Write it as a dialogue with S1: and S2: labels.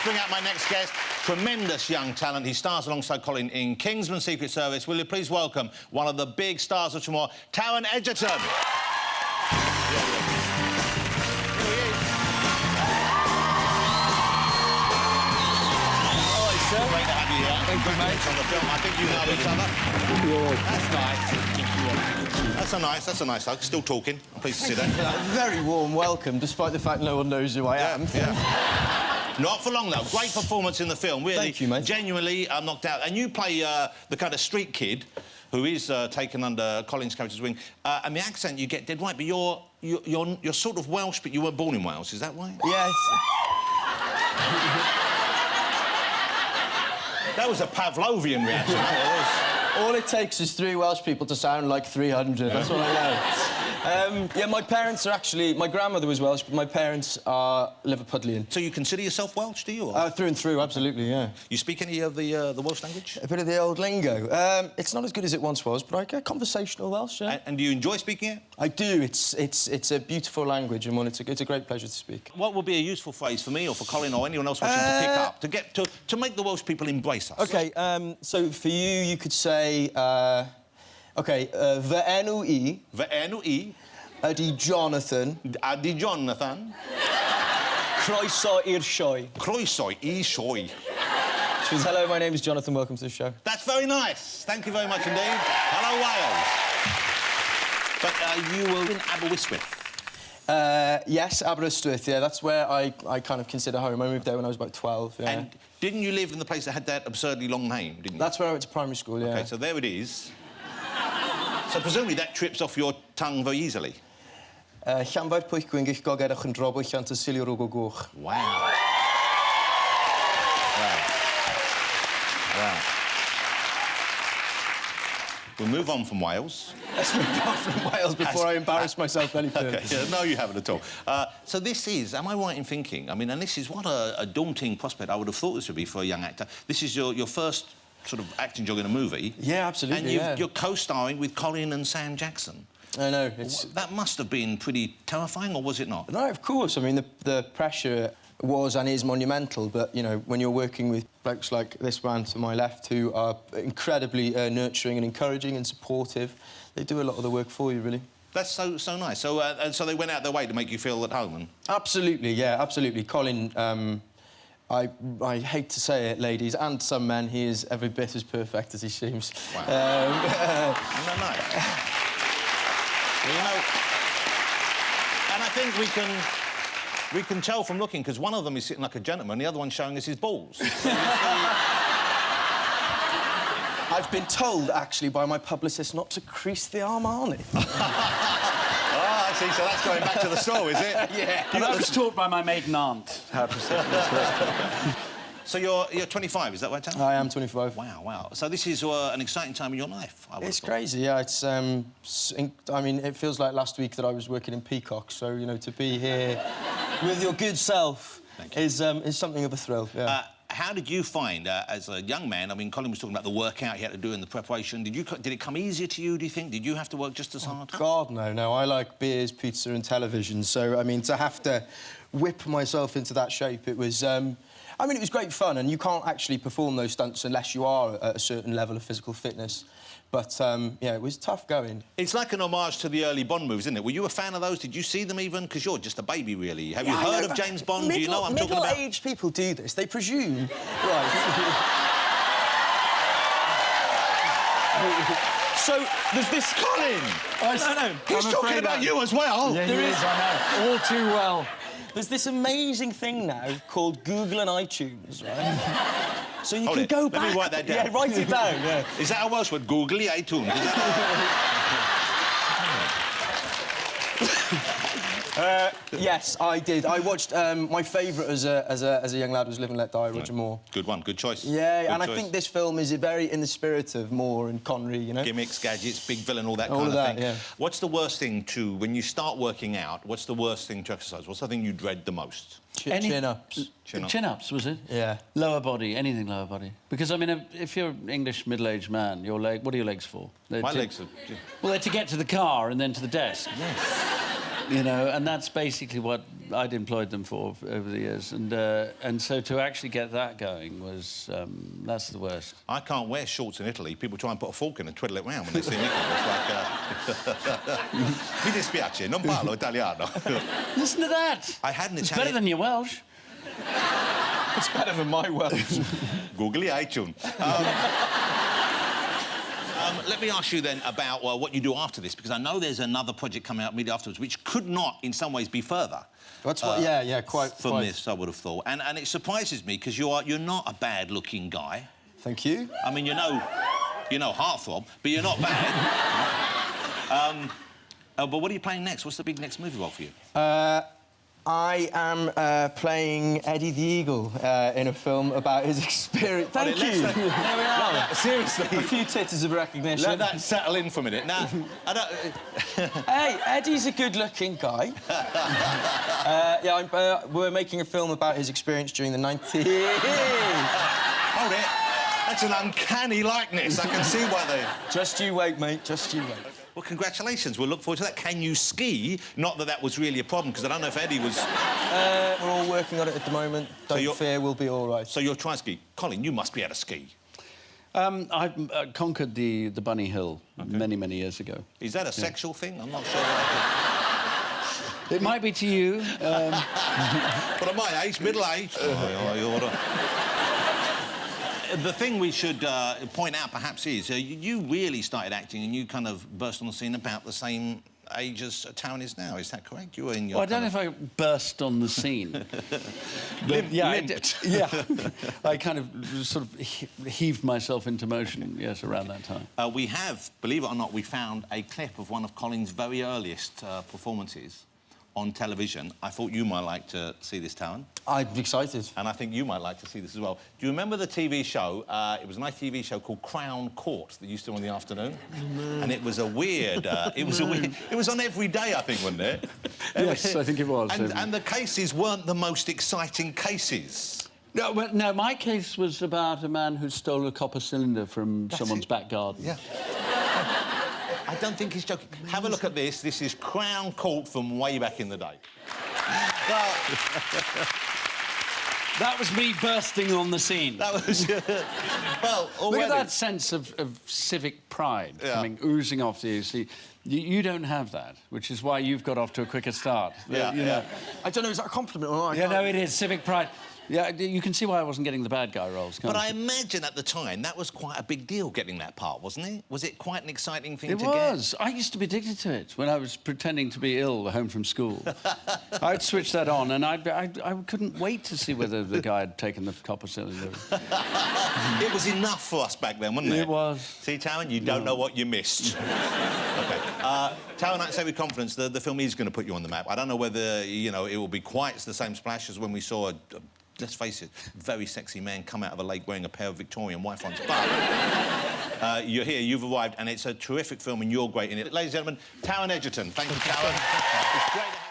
S1: Let's bring out my next guest. Tremendous young talent. He stars alongside Colin in Kingsman Secret Service. Will you please welcome one of the big stars of tomorrow, Taron Egerton. Great to have you here.
S2: Thank you, mate.
S1: On the film. I think you know each other. That's nice. That's a nice hug. Still talking. I'm pleased to see that.
S2: Very warm welcome, despite the fact no one knows who I am.
S1: Yeah. Not for long, though. Great performance in the film, really.
S2: Thank you, mate.
S1: Genuinely knocked out. And you play the kind of street kid who is taken under Colin's character's wing. And the accent you get dead right, but you're sort of Welsh, but you weren't born in Wales. Is that right?
S2: Yes.
S1: That was a Pavlovian reaction.
S2: All it takes is 3 Welsh people to sound like 300. That's what I know. Yeah, my parents are actually... My grandmother was Welsh, but my parents are Liverpudlian.
S1: So you consider yourself Welsh, do you?
S2: Through and through, absolutely, yeah.
S1: You speak any of the Welsh language?
S2: A bit of the old lingo. It's not as good as it once was, but I get conversational Welsh, yeah.
S1: And do you enjoy speaking it?
S2: I do. It's a beautiful language, and it's a great pleasure to speak.
S1: What would be a useful phrase for me or for Colin or anyone else watching to pick up, to make the Welsh people embrace us?
S2: OK, so for you could say... OK, fy enw I...
S1: Fy enw I...
S2: Ydy Jonathan.
S1: Ydy Jonathan.
S2: Croeso i'r sioe.
S1: Croeso i'r sioe.
S2: Which means, hello, my name is Jonathan, welcome to the show.
S1: That's very nice. Thank you very much indeed. Hello, Wales. But you were in Aberystwyth.
S2: Yes, Aberystwyth, yeah, that's where I kind of consider home. I moved there when I was about 12, yeah.
S1: And didn't you live in the place that had that absurdly long name, didn't you?
S2: That's where I went to primary school, yeah.
S1: OK, so there it is. So presumably that trips off your tongue very easily.
S2: Llanfair pwyll gwyngyll gogerach yn drobo llant y silio rwg o gwch.
S1: Wow. Wow. We'll move on from Wales.
S2: Let's move on from Wales before I embarrass myself any further.
S1: OK, yeah, no, you haven't at all. So this is, am I right in thinking, I mean, and this is what a daunting prospect I would have thought this would be for a young actor. This is your first sort of acting job in a movie.
S2: Yeah, absolutely,
S1: and you're co-starring with Colin and Sam Jackson.
S2: I know, it's...
S1: That must have been pretty terrifying, or was it not?
S2: No, of course. I mean, the pressure was and is monumental, but, you know, when you're working with folks like this man to my left who are incredibly nurturing and encouraging and supportive, they do a lot of the work for you, really.
S1: That's so nice. So, and so they went out their way to make you feel at home? And...
S2: Absolutely, yeah, absolutely. Colin, I hate to say it, ladies, and some men, he is every bit as perfect as he seems.
S1: Wow. No. Well, you know, and I think we can tell from looking, because one of them is sitting like a gentleman, the other one's showing us his balls.
S2: I've been told, actually, by my publicist not to crease the Armani.
S1: Oh, I see, so that's going back to the store, is it?
S2: Yeah.
S3: I was taught by my maiden aunt how to say this.
S1: So you're 25, is that right, Tam?
S2: I am 25.
S1: Wow. So this is an exciting time in your life, I would
S2: It's
S1: have thought.
S2: crazy, yeah. It's, I mean, it feels like last week that I was working in Peacock, so, you know, to be here with your good self is something of a thrill, yeah.
S1: How did you find, as a young man, I mean, Colin was talking about the workout he had to do in the preparation. Did it come easier to you, do you think? Did you have to work just as hard?
S2: God, no. I like beers, pizza and television, so, I mean, to have to whip myself into that shape, it was... I mean, it was great fun, and you can't actually perform those stunts unless you are at a certain level of physical fitness. But, yeah, it was tough going.
S1: It's like an homage to the early Bond movies, isn't it? Were you a fan of those? Did you see them even? Because you're just a baby, really. Have you heard of James Bond? Do you know what I'm talking about?
S2: Middle-aged people do this. They presume... Right. So, there's this...
S1: Colin!
S3: No.
S1: He's talking about you as well.
S3: Yeah, there is, I know. All too well.
S2: There's this amazing thing now called Google and iTunes, right? So you can go back...
S1: Let me write that down.
S2: Yeah, write it down, yeah.
S1: Is that a Welsh word? Googly iTunes? Is that
S2: Yes, I did. I watched... my favourite as a young lad was Live and Let Die, Roger Moore.
S1: Good one, good choice.
S2: Yeah,
S1: good
S2: and
S1: choice.
S2: I think this film is very in the spirit of Moore and Connery, you know?
S1: Gimmicks, gadgets, big villain, all that
S2: all
S1: kind
S2: of
S1: of
S2: that,
S1: thing.
S2: yeah.
S1: What's the worst thing to... When you start working out, what's the worst thing to exercise? What's the thing you dread the most?
S2: Chin-ups.
S3: Chin-ups, was it?
S2: Yeah.
S3: Lower body, anything lower body. Because, I mean, if you're an English middle-aged man, your leg... What are your legs for?
S1: My legs are...
S3: Well, they're to get to the car and then to the desk.
S1: Yes.
S3: You know, and that's basically what I'd employed them for over the years. And so to actually get that going was, that's the worst.
S1: I can't wear shorts in Italy. People try and put a fork in and twiddle it round when they see me. It's like... Mi dispiace, non parlo italiano.
S3: Listen to that.
S1: I had an
S3: It's
S1: Italian...
S3: better than your Welsh.
S2: It's better than my Welsh.
S1: Googly iTunes. Let me ask you then about what you do after this, because I know there's another project coming out immediately afterwards, which could not, in some ways, be further.
S2: That's what, yeah, quite.
S1: From this, I would have thought, and it surprises me because you're not a bad-looking guy.
S2: Thank you.
S1: I mean, you're no heartthrob, but you're not bad. But what are you playing next? What's the big next movie role for you?
S2: I am playing Eddie the Eagle in a film about his experience. Thank you.
S1: There we are. Seriously.
S2: A few titters of recognition.
S1: Let that settle in for a minute. Now, I don't...
S2: Hey, Eddie's a good-looking guy. We're making a film about his experience during the 90s.
S1: Hold it. That's an uncanny likeness. I can see why they...
S2: Just you wait, mate. Just you wait.
S1: Well, congratulations. We'll look forward to that. Can you ski? Not that that was really a problem, because I don't know if Eddie was...
S2: We're all working on it at the moment. Don't fear, we'll be all right.
S1: So you're trying to ski. Colin, you must be able to ski.
S3: I conquered the Bunny Hill many, many years ago.
S1: Is that a sexual thing? I'm not sure.
S3: It might be to you.
S1: But at my age, middle age... The thing we should point out, perhaps, is you really started acting and you kind of burst on the scene about the same age as Taron is now. Is that correct? You were in your...
S3: Well, I don't know if I burst on the scene. But, yeah, I kind of sort of heaved myself into motion, yes, around that time.
S1: We have, believe it or not, we found a clip of one of Colin's very earliest performances on television. I thought you might like to see this, Taron.
S2: I'm excited.
S1: And I think you might like to see this as well. Do you remember the TV show? It was a nice TV show called Crown Court that used to on in the afternoon. And it was a weird... it was on every day, I think, wasn't it?
S3: Yes, I think it was.
S1: And the cases weren't the most exciting cases.
S3: No, well, no, my case was about a man who stole a copper cylinder from someone's back garden.
S1: Yeah. I don't think he's joking. Have a look at this. This is Crown Court from way back in the day. Well...
S3: That was me bursting on the scene.
S1: That was... well, already...
S3: Look at that sense of civic pride coming oozing off you. See, you don't have that, which is why you've got off to a quicker start.
S1: Yeah,
S3: you know.
S2: I don't know, is that a compliment or not?
S3: Yeah, no, it is. Civic pride. Yeah, you can see why I wasn't getting the bad guy roles.
S1: But I imagine at the time that was quite a big deal, getting that part, wasn't it? Was it quite an exciting thing to get?
S3: It was. I used to be addicted to it when I was pretending to be ill home from school. I'd switch that on, and I couldn't wait to see whether the guy had taken the copper cylinder.
S1: It was enough for us back then, wasn't it?
S3: It was.
S1: See, Taron, you don't know what you missed. OK. Taron, I'd say with confidence, the film is going to put you on the map. I don't know whether, you know, it will be quite the same splash as when we saw let's face it, very sexy man come out of a lake wearing a pair of Victorian white fronts. But you're here, you've arrived, and it's a terrific film, and you're great in it. Ladies and gentlemen, Taron Egerton. Thank you, Taron. It's great.